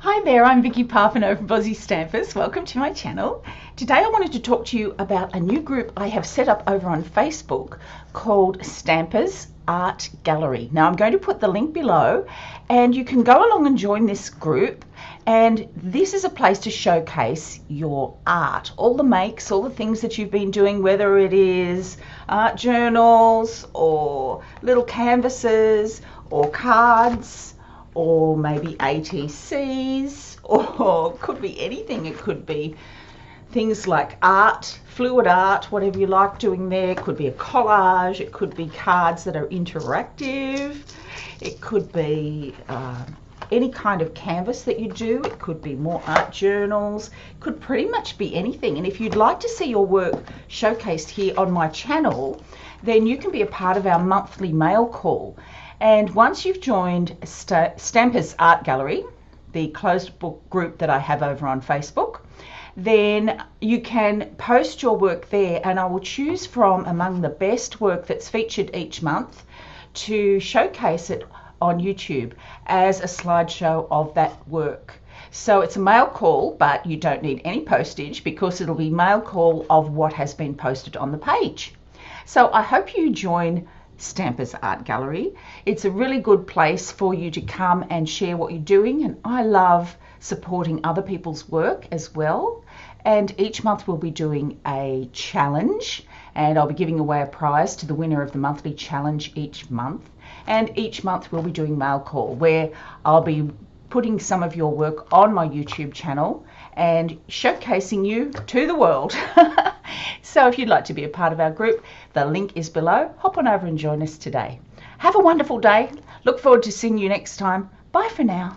Hi there, I'm Vicki Parfano from Bozzy Stampers. Welcome to my channel. Today I wanted to talk to you about a new group I have set up over on Facebook called Stampers Art Gallery. Now I'm going to put the link below and you can go along and join this group, and this is a place to showcase your art, all the makes, all the things that you've been doing, whether it is art journals or little canvases or cards, or maybe ATCs, or it could be anything. It could be things like art, fluid art, whatever you like doing there. It could be a collage, it could be cards that are interactive, it could be any kind of canvas that you do. It could be more art journals, it could pretty much be anything. And if you'd like to see your work showcased here on my channel, then you can be a part of our monthly mail call. And once you've joined Stampers Art Gallery, the closed book group that I have over on Facebook, then you can post your work there, and I will choose from among the best work that's featured each month to showcase it on YouTube as a slideshow of that work. So it's a mail call, but you don't need any postage because it'll be mail call of what has been posted on the page. So I hope you join Stampers Art Gallery. It's a really good place for you to come and share what you're doing, and I love supporting other people's work as well. And each month we'll be doing a challenge, and I'll be giving away a prize to the winner of the monthly challenge each month. And each month we'll be doing mail call, where I'll be putting some of your work on my YouTube channel and showcasing you to the world. So if you'd like to be a part of our group, the link is below. Hop on over and join us today. Have a wonderful day. Look forward to seeing you next time. Bye for now.